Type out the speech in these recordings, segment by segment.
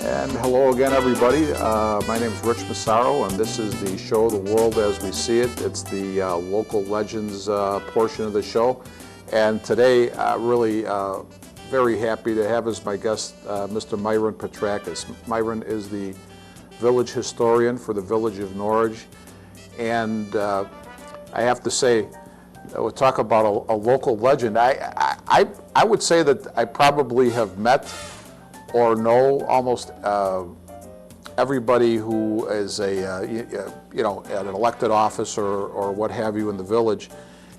And hello again, everybody. My name is Rich Massaro, and this is the show, The World as We See It. It's the local legends portion of the show. And today, really very happy to have as my guest Mr. Myron Petrakis. Myron is the village historian for the village of Norwich. And I have to say, we'll talk about a local legend. I would say that I probably have met or know almost everybody who is at an elected office or what have you in the village.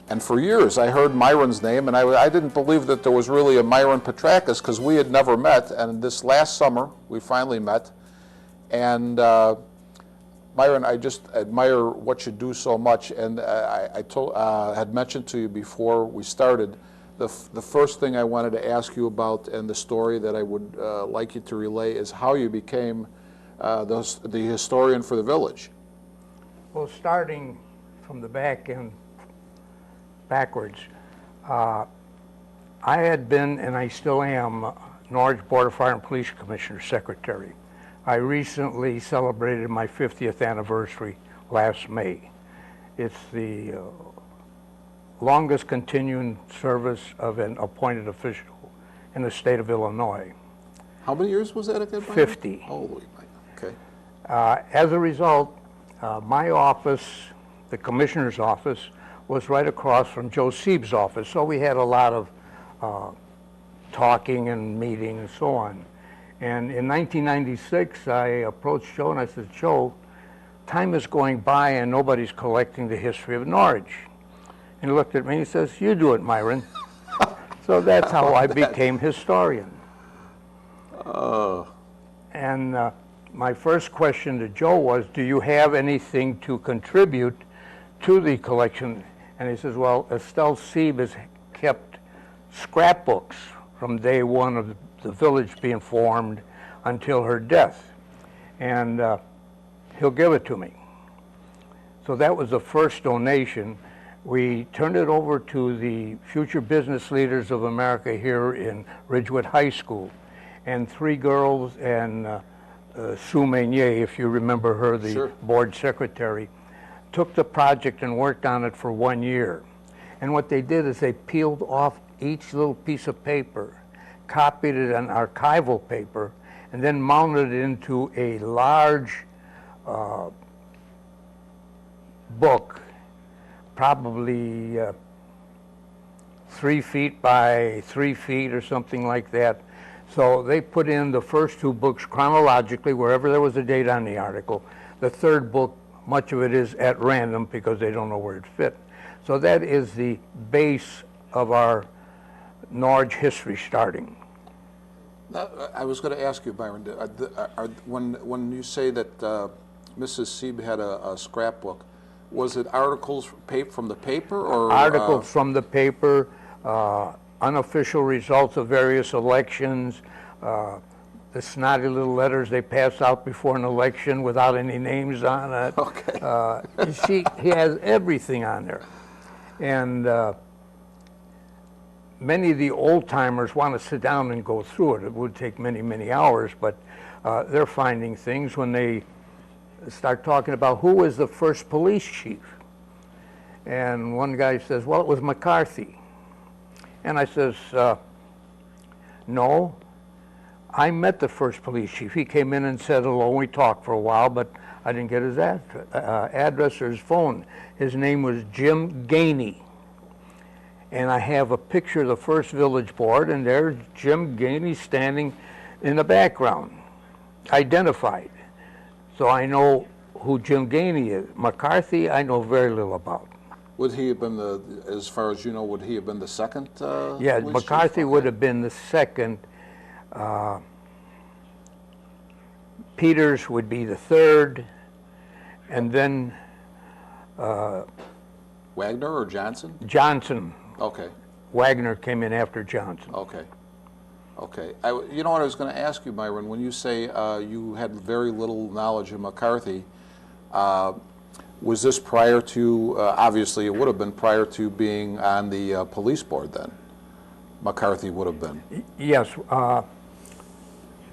And for years I heard Myron's name, and I didn't believe that there was really a Myron Petrakis because we had never met. And this last summer we finally met. And Myron, I just admire what you do so much. And I had mentioned to you before we started, the first thing I wanted to ask you about, and the story that I would like you to relay, is how you became the historian for the village. Well, starting from the back end backwards, I had been, and I still am, Norwich Board of Fire and Police Commissioner Secretary. I recently celebrated my 50th anniversary last May. It's the longest continuing service of an appointed official in the state of Illinois. How many years was that again? 50. Holy, okay. As a result, my office, the commissioner's office, was right across from Joe Sieb's office, so we had a lot of talking and meeting and so on. And in 1996, I approached Joe and I said, Joe, time is going by and nobody's collecting the history of Norwich. And he looked at me and he says, you do it, Myron. So that's how I became historian. And my first question to Joe was, do you have anything to contribute to the collection? And he says, well, Estelle Sieb has kept scrapbooks from day one of the village being formed until her death. And he'll give it to me. So that was the first donation. We turned it over to the Future Business Leaders of America here in Ridgewood High School. And three girls and Sue Meunier, if you remember her, the Sure. board secretary, took the project and worked on it for 1 year. And what they did is they peeled off each little piece of paper, copied it on archival paper, and then mounted it into a large book, probably 3 feet by 3 feet or something like that. So they put in the first 2 books chronologically, wherever there was a date on the article. The third book, much of it is at random because they don't know where it fit. So that is the base of our Norwich history starting. Now, I was going to ask you, Byron, when you say that Mrs. Sieb had a scrapbook, was it articles from the paper or articles from the paper, unofficial results of various elections, the snotty little letters they pass out before an election without any names on it. Okay. He has everything on there. And many of the old-timers want to sit down and go through it. It would take many, many hours, but they're finding things when they start talking about who was the first police chief. And one guy says, well, it was McCarthy. And I says, no, I met the first police chief. He came in and said hello, and we talked for a while, but I didn't get his address or his phone. His name was Jim Gainey. And I have a picture of the first village board, and there's Jim Gainey standing in the background, identified. So I know who Jim Gainey is. McCarthy, I know very little about. Would he have been as far as you know, would he have been the second? Yeah, McCarthy chief? would have been the second. Peters would be the third, and then Wagner or Johnson? Johnson. Okay. Wagner came in after Johnson. Okay. Okay. You know what I was going to ask you, Myron, when you say you had very little knowledge of McCarthy, was this prior to, obviously it would have been prior to being on the police board then? McCarthy would have been. Yes.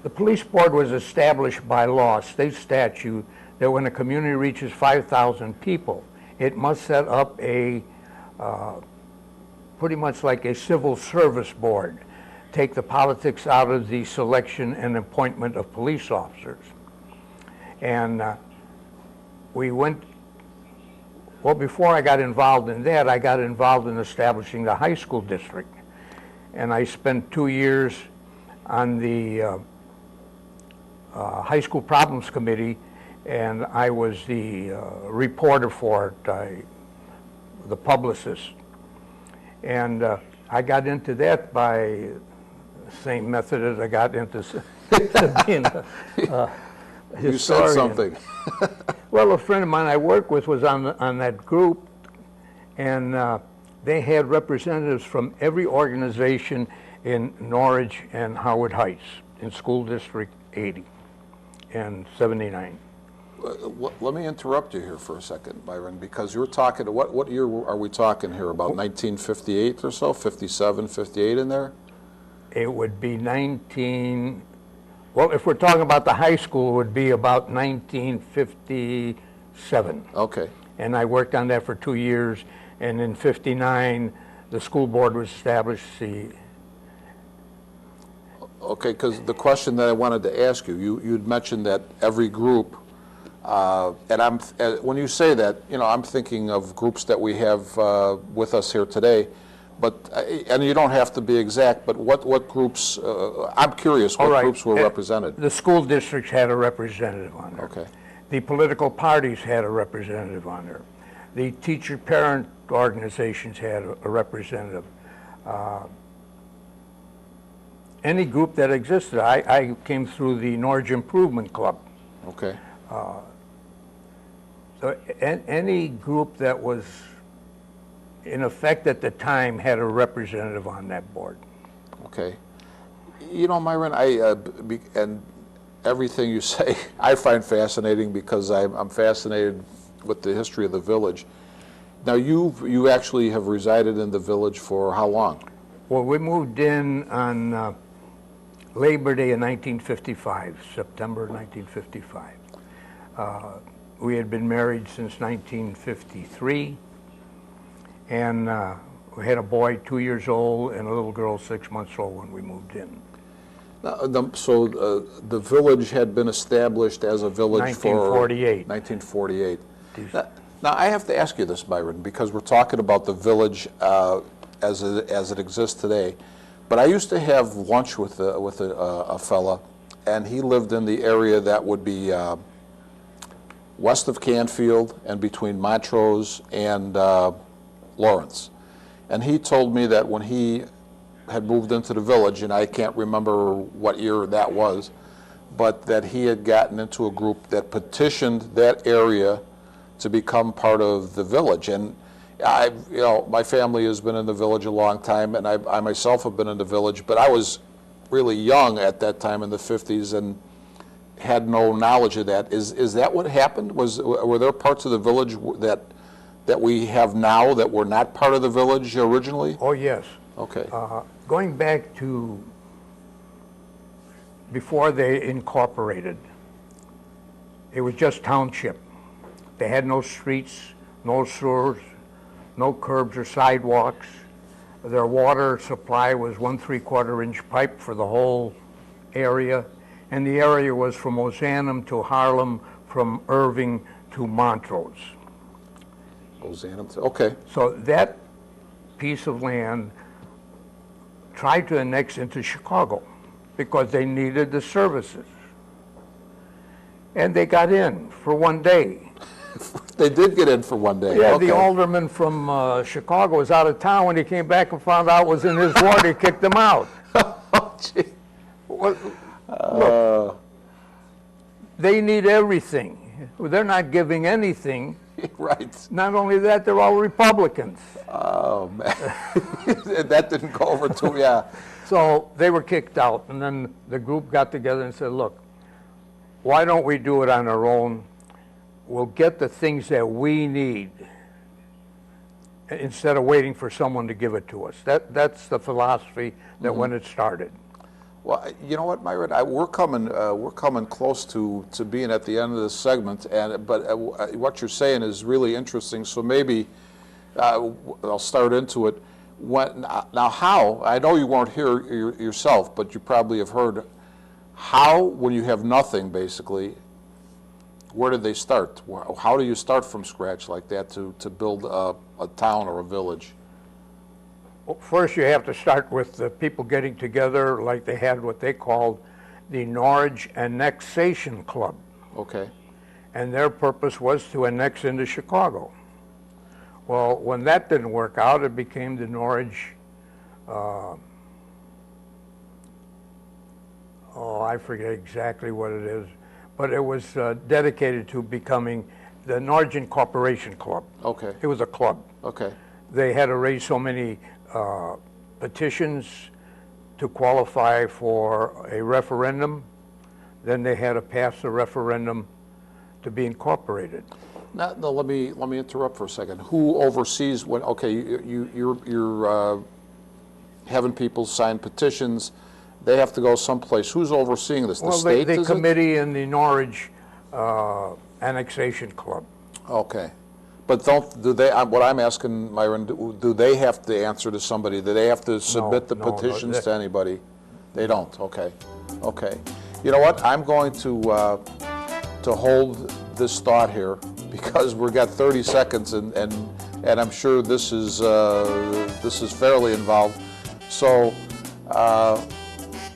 The police board was established by law, state statute, that when a community reaches 5,000 people, it must set up a, pretty much like a civil service board, take the politics out of the selection and appointment of police officers. And we went, well, before I got involved in that, I got involved in establishing the high school district. And I spent 2 years on the High School Problems Committee, and I was the reporter for it, the publicist. And I got into that by the same method as I got into being a historian. You said something. Well, a friend of mine I worked with was on that group, and they had representatives from every organization in Norwich and Howard Heights in School District 80 and 79. Let me interrupt you here for a second, Myron, because you're talking, what year are we talking here, about 1958 or so, 57, 58 in there? It would be well, if we're talking about the high school, it would be about 1957. Okay. And I worked on that for 2 years, and in 59, the school board was established. Okay, because the question that I wanted to ask you, you'd mentioned that every group, and when you say that, I'm thinking of groups that we have with us here today, but, and you don't have to be exact, but what groups, I'm curious, what groups were represented? The school districts had a representative on there. Okay. The political parties had a representative on there. The teacher-parent organizations had a representative. Any group that existed. I came through the Norwich Improvement Club. Okay. So any group that was in effect at the time had a representative on that board. Okay. Myron, and everything you say I find fascinating because I'm fascinated with the history of the village. Now, you actually have resided in the village for how long? Well, we moved in on Labor Day in 1955, September 1955. We had been married since 1953, and we had a boy 2 years old and a little girl 6 months old when we moved in. So the village had been established as a village for 1948. Now, I have to ask you this, Myron, because we're talking about the village as it exists today. But I used to have lunch with a fella, and he lived in the area that would be west of Canfield and between Montrose and Lawrence. And he told me that when he had moved into the village, and I can't remember what year that was, but that he had gotten into a group that petitioned that area to become part of the village. And my family has been in the village a long time, and I myself have been in the village, but I was really young at that time in the 50s and had no knowledge of that. Is that what happened? Were there parts of the village that we have now that were not part of the village originally? Oh, yes. Okay. Going back to before they incorporated, it was just township. They had no streets, no sewers, no curbs or sidewalks. Their water supply was 1 3/4 inch pipe for the whole area, and the area was from Ozanam to Harlem, from Irving to Montrose. Ozanam, okay. So that piece of land tried to annex into Chicago because they needed the services. And they got in for 1 day. They did get in for 1 day. Yeah, okay. The alderman from Chicago was out of town. When he came back and found out it was in his ward, he kicked him out. Oh, gee. Look, they need everything. They're not giving anything. Right. Not only that, they're all Republicans. Oh, man. That didn't go over too, yeah. So they were kicked out, and then the group got together and said, look, why don't we do it on our own? We'll get the things that we need instead of waiting for someone to give it to us. That's the philosophy that when it started. Well, you know what, Myron, we're coming close to being at the end of this segment, but what you're saying is really interesting. So maybe I'll start into it. Now, how? I know you weren't here yourself, but you probably have heard. How, when you have nothing, basically, where did they start? How do you start from scratch like that to build a town or a village? Well, first, you have to start with the people getting together, like they had what they called the Norwich Annexation Club. Okay. And their purpose was to annex into Chicago. Well, when that didn't work out, it became the Norwich, I forget exactly what it is, but it was dedicated to becoming the Norwich Incorporation Club. Okay. It was a club. Okay. They had to raise so many petitions to qualify for a referendum. Then they had to pass the referendum to be incorporated. Now, let me interrupt for a second. Who oversees when? Okay, you're having people sign petitions. They have to go someplace. Who's overseeing this? The state? The is committee in the Norwich Annexation Club. Okay. But do they, what I'm asking, Myron, do they have to answer to somebody? Do they have to submit the petitions to anybody? They don't, okay. Okay. You know what, I'm going to hold this thought here because we've got 30 seconds and I'm sure this is fairly involved. So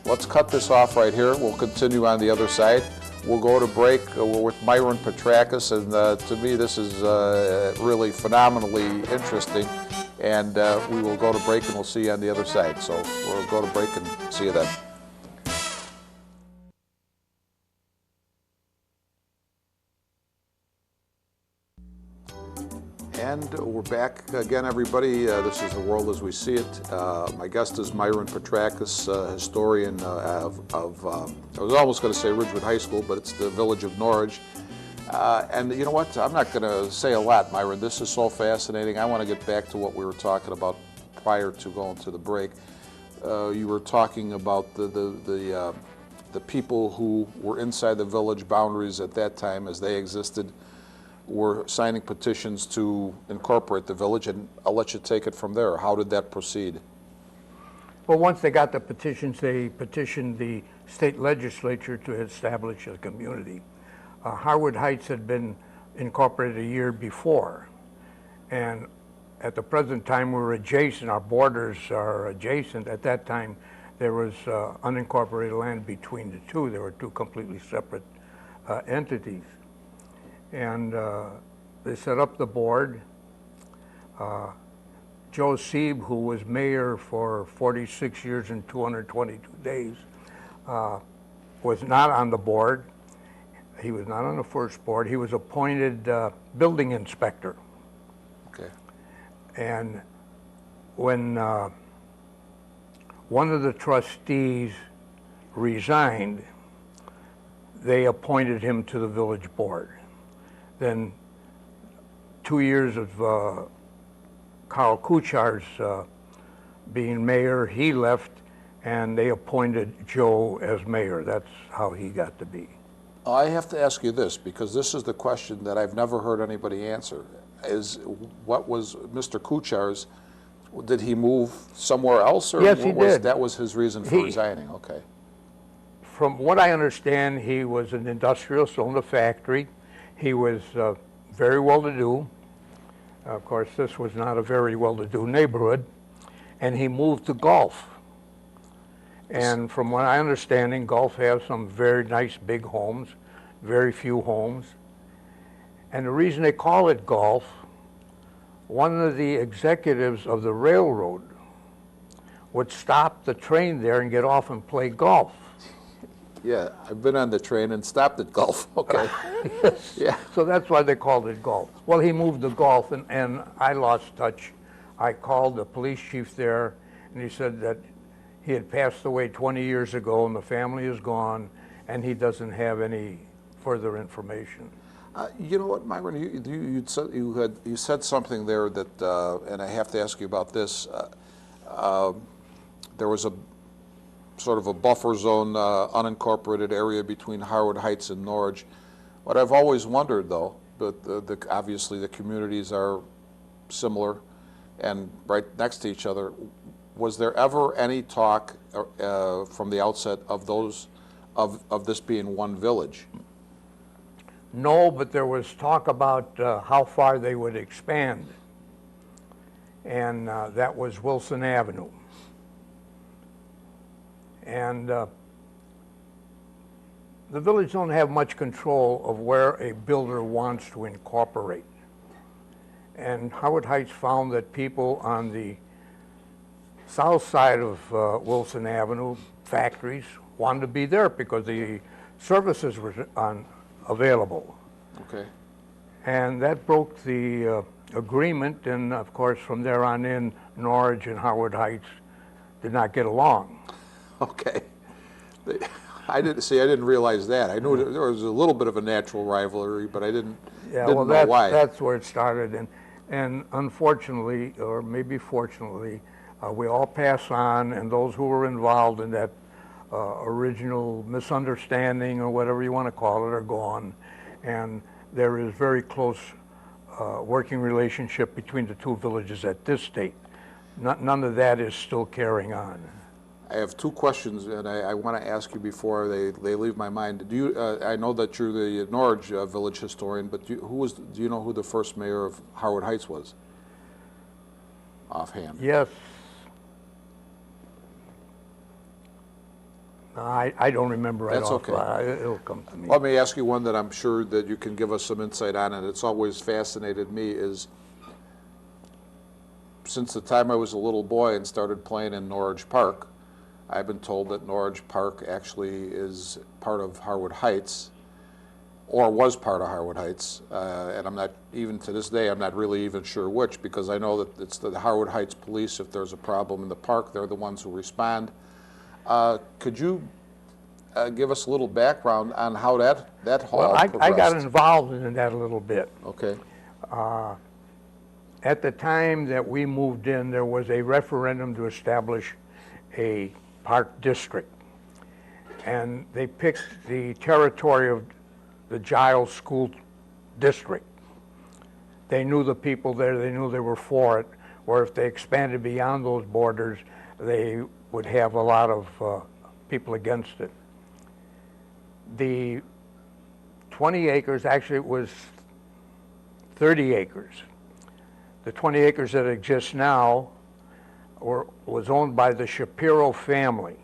let's cut this off right here. We'll continue on the other side. We'll go to break. We're with Myron Petrakis, and to me this is really phenomenally interesting. And we will go to break and we'll see you on the other side. So we'll go to break and see you then. And we're back again, everybody. This is The World as We See It. My guest is Myron Petrakis, historian of I was almost going to say Ridgewood High School, but it's the village of Norwich. And you know what? I'm not going to say a lot, Myron. This is so fascinating. I want to get back to what we were talking about prior to going to the break. You were talking about the people who were inside the village boundaries at that time as they existed, were signing petitions to incorporate the village, and I'll let you take it from there. How did that proceed? Well, once they got the petitions, they petitioned the state legislature to establish a community. Harwood Heights had been incorporated a year before, and at the present time we're adjacent, our borders are adjacent. At that time there was unincorporated land between the two. There were two completely separate entities. And they set up the board. Joe Sieb, who was mayor for 46 years and 222 days, was not on the board. He was not on the first board. He was appointed building inspector. Okay. And when one of the trustees resigned, they appointed him to the village board. Then 2 years of Carl Kuchar's being mayor, he left, and they appointed Joe as mayor. That's how he got to be. I have to ask you this, because this is the question that I've never heard anybody answer. What was Mr. Kuchar's, did he move somewhere else? Or yes, he did. That was his reason for resigning, okay. From what I understand, he was an industrialist, owned a factory. He was very well-to-do. Of course, this was not a very well-to-do neighborhood. And he moved to Gulf. And from what I understand, Gulf has some very nice big homes, very few homes. And the reason they call it Gulf, one of the executives of the railroad would stop the train there and get off and play golf. Yeah, I've been on the train and stopped at Gulf, okay. Yes. Yeah. So that's why they called it Gulf. Well, he moved to Gulf, and I lost touch. I called the police chief there, and he said that he had passed away 20 years ago, and the family is gone, and he doesn't have any further information. You know what, Myron, you said something there that, and I have to ask you about this. There was sort of a buffer zone, unincorporated area between Harwood Heights and Norwich. What I've always wondered, though, but obviously the communities are similar and right next to each other, was there ever any talk from the outset of this being one village? No, but there was talk about how far they would expand, and that was Wilson Avenue. And the village don't have much control of where a builder wants to incorporate. And Howard Heights found that people on the south side of Wilson Avenue, factories, wanted to be there because the services were available. Okay. And that broke the agreement, and of course from there on in, Norwich and Howard Heights did not get along. Okay. I didn't realize that. I knew there was a little bit of a natural rivalry, but I didn't know why. That's where it started. And unfortunately, or maybe fortunately, we all pass on, and those who were involved in that original misunderstanding, or whatever you want to call it, are gone. And there is very close working relationship between the two villages at this date. None of that is still carrying on. I have two questions, and I want to ask you before they leave my mind. Do you? I know that you're the Norwich village historian, but do you know who the first mayor of Harwood Heights was? Offhand. Yes. I don't remember right That's off. okay. It'll come to me. Let me ask you one that I'm sure that you can give us some insight on, and it's always fascinated me, is since the time I was a little boy and started playing in Norwich Park, I've been told that Norwich Park actually is part of Harwood Heights, or was part of Harwood Heights, and I'm not, even to this day, I'm not really even sure which, because I know that it's the Harwood Heights police. If there's a problem in the park, they're the ones who respond. Could you give us a little background on how that hall progressed? I got involved in that a little bit. Okay. At the time that we moved in, there was a referendum to establish a park district. And they picked the territory of the Giles School District. They knew the people there, they knew they were for it, or if they expanded beyond those borders, they would have a lot of people against it. The 20 acres, actually it was 30 acres. The 20 acres that exist now was owned by the Shapiro family.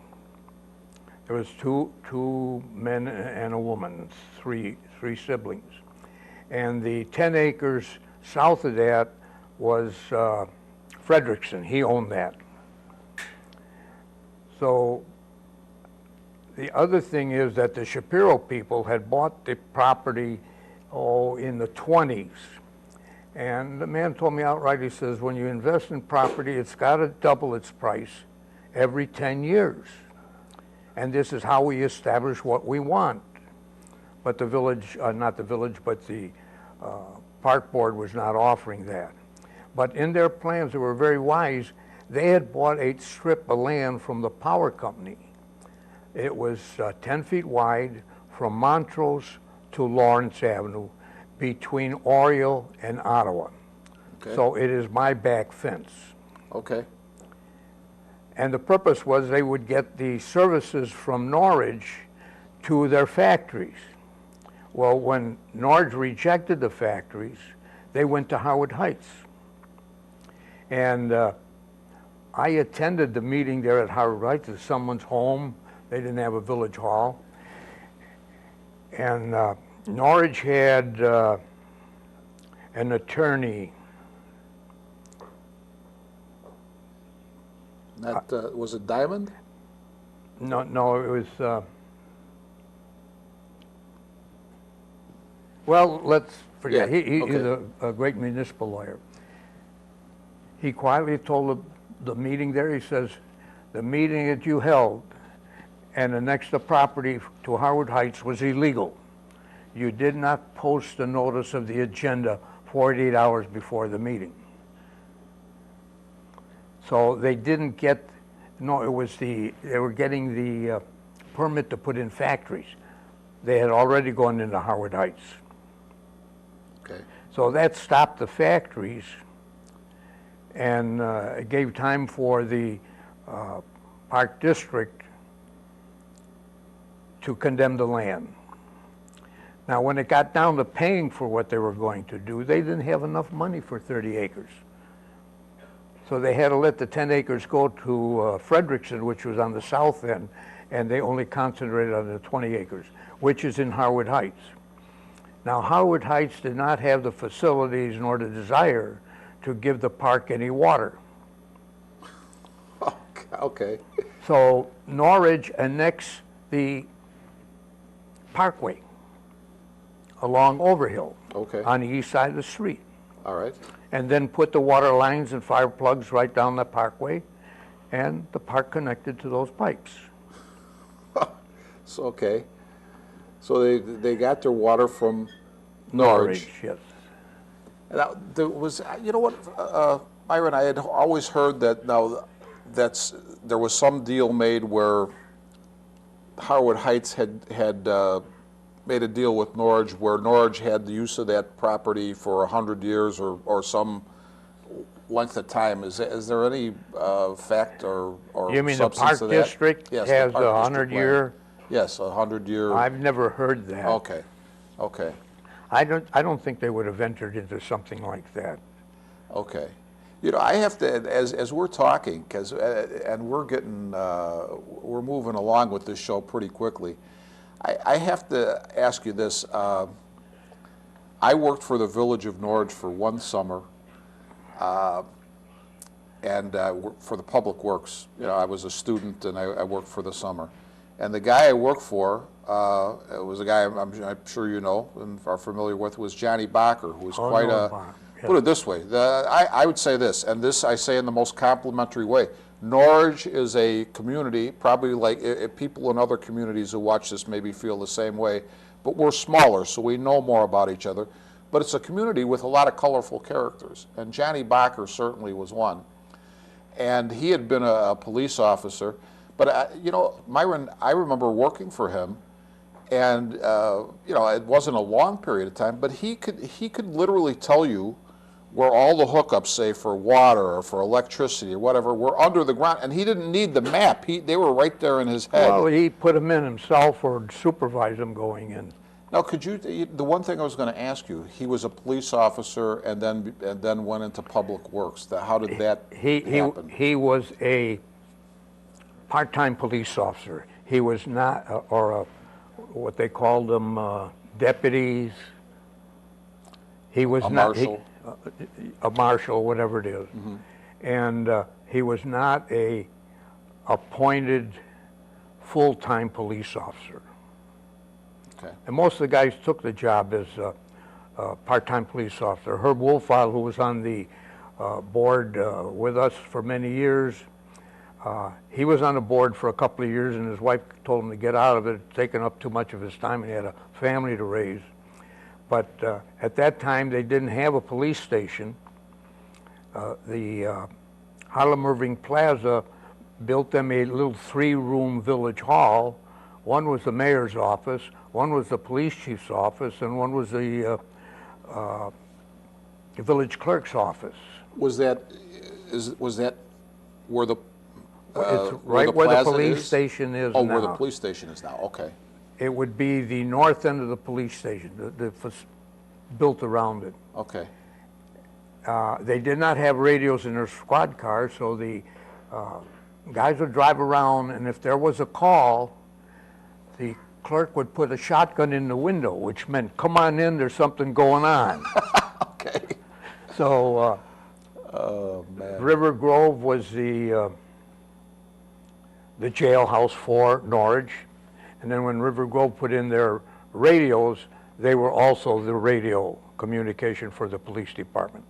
There was two men and a woman, three siblings. And the 10 acres south of that was Frederickson. He owned that. So the other thing is that the Shapiro people had bought the property, in the 20s. And the man told me outright, he says, when you invest in property, it's got to double its price every 10 years. And this is how we establish what we want. But the village, not the village, but the park board was not offering that. But in their plans, they were very wise. They had bought a strip of land from the power company. It was 10 feet wide from Montrose to Lawrence Avenue, between Oriole and Ottawa. Okay. So it is my back fence. Okay. And the purpose was they would get the services from Norwich to their factories. Well, when Norwich rejected the factories, they went to Howard Heights. And I attended the meeting there at Howard Heights at someone's home. They didn't have a village hall. And Norwich had an attorney. That was it Diamond? No, it was. Well, let's forget. Yeah, He's okay. a great municipal lawyer. He quietly told the meeting there. He says, "The meeting that you held and annexed the property to Howard Heights was illegal. You did not post a notice of the agenda 48 hours before the meeting." So they didn't get No, it was they were getting the permit to put in factories. They had already gone into Howard Heights. Okay. So that stopped the factories, and it gave time for the Park District to condemn the land. Now, when it got down to paying for what they were going to do, they didn't have enough money for 30 acres. So they had to let the 10 acres go to Frederickson, which was on the south end, and they only concentrated on the 20 acres, which is in Howard Heights. Now, Howard Heights did not have the facilities nor the desire to give the park any water. Okay. So Norridge annexed the parkway along Overhill Okay. on the east side of the street, All right. and then put the water lines and fire plugs right down the parkway, and the park connected to those pipes. So, okay. So they got their water from Norwich. Yes. Now, there was, you know what, Myron, I had always heard that there was some deal made where Howard Heights had made a deal with Norwich where Norwich had the use of that property for 100 years or some length of time. Is there any fact or You mean the substance Park to that? District Yes, the has Park a District 100-year? land. Yes, 100-year. I've never heard that. Okay, okay, I don't think they would have entered into something like that. okay. You know, I have to, as we're talking, and we're getting, we're moving along with this show pretty quickly. I have to ask you this. I worked for the Village of Norwich for one summer, and for the Public Works. You know, I was a student and I worked for the summer. And the guy I worked for, it was a guy I'm sure you know and are familiar with, was Johnny Bacher, who was quite a, put it this way, I would say this, and this I say in the most complimentary way. Norwich is a community, probably like people in other communities who watch this maybe feel the same way, but we're smaller, so we know more about each other. But it's a community with a lot of colorful characters, and Johnny Bacher certainly was one. And he had been a police officer, but you know, Myron, I remember working for him, and you know, it wasn't a long period of time, but he could literally tell you where all the hookups, say for water or for electricity or whatever, were under the ground, and he didn't need the map. They were right there in his head. Well, he put them in himself or supervised them going in. Now, could you? The one thing I was going to ask you, he was a police officer and then went into Public Works. How did that happen? He was a part-time police officer. He was not, what they called them, deputies. He was not marshal. a marshal, whatever it is, and he was not a appointed full-time police officer. Okay. And most of the guys took the job as part-time police officer. Herb Wolfile, who was on the board with us for many years, he was on the board for a couple of years, and his wife told him to get out of it. It's taken up too much of his time, and he had a family to raise. But at that time, they didn't have a police station. The Harlem Irving Plaza built them a little 3-room village hall. One was the mayor's office, one was the police chief's office, and one was the village clerk's office. Was that where the It's right where the police station is now. Oh, where the police station is now. Okay. It would be the north end of the police station, built around it. Okay. They did not have radios in their squad cars, so the guys would drive around, and if there was a call, the clerk would put a shotgun in the window, which meant, come on in, there's something going on. Okay. So Oh man. River Grove was the jailhouse for Norwich, and then when River Grove put in their radios, they were also the radio communication for the police department.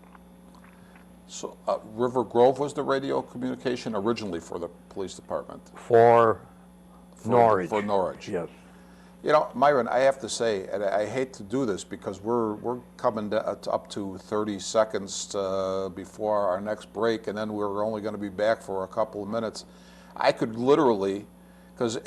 So River Grove was the radio communication originally for the police department? For Norwich. For Norwich. Yes. You know, Myron, I have to say, and I hate to do this because we're coming up to 30 seconds before our next break, and then we're only going to be back for a couple of minutes. I could literally, because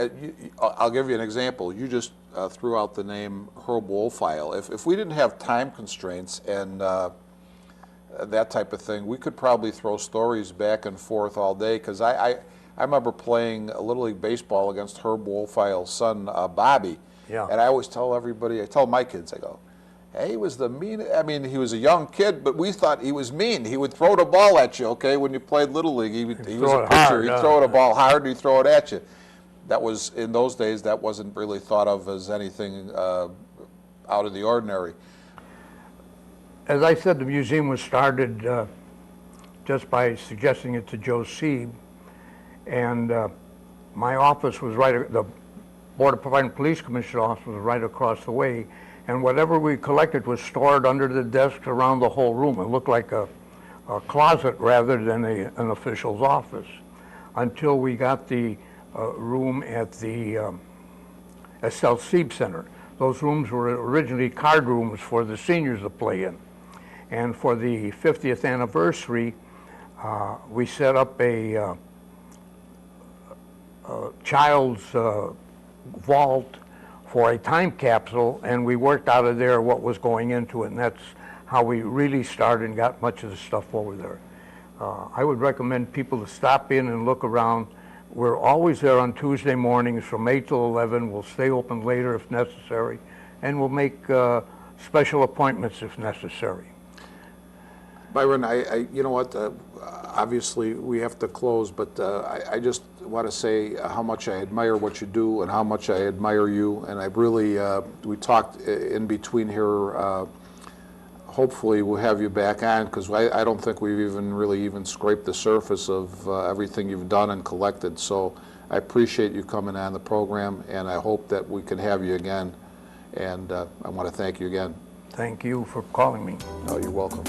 I'll give you an example. You just threw out the name Herb Wohlfeil. If we didn't have time constraints and that type of thing, we could probably throw stories back and forth all day, because I remember playing Little League Baseball against Herb Wohlfeil's son, Bobby. Yeah. And I always tell everybody, I tell my kids, I go, hey, he was the mean, I mean, he was a young kid, but we thought he was mean. He would throw the ball at you, okay, when you played Little League. He was a pitcher. He'd throw the ball hard, he'd throw it at you. That was, in those days, that wasn't really thought of as anything out of the ordinary. As I said, the museum was started just by suggesting it to Joe Sieb, and my office was the Board of Fire and Police Commissioner office was right across the way, and whatever we collected was stored under the desks around the whole room. It looked like a closet rather than an official's office, until we got the room at the Estelle Sieb Center. Those rooms were originally card rooms for the seniors to play in. And for the 50th anniversary, we set up a child's vault for a time capsule, and we worked out of there what was going into it, and that's how we really started and got much of the stuff over there. I would recommend people to stop in and look around. We're always there on Tuesday mornings from 8 till 11. We'll stay open later if necessary, and we'll make special appointments if necessary. Myron, you know what, obviously we have to close, but I just want to say how much I admire what you do and how much I admire you, and I really, we talked in between here, hopefully we'll have you back on, because I don't think we've even scraped the surface of everything you've done and collected, so I appreciate you coming on the program, and I hope that we can have you again, and I want to thank you again. Thank you for calling me. Oh, you're welcome.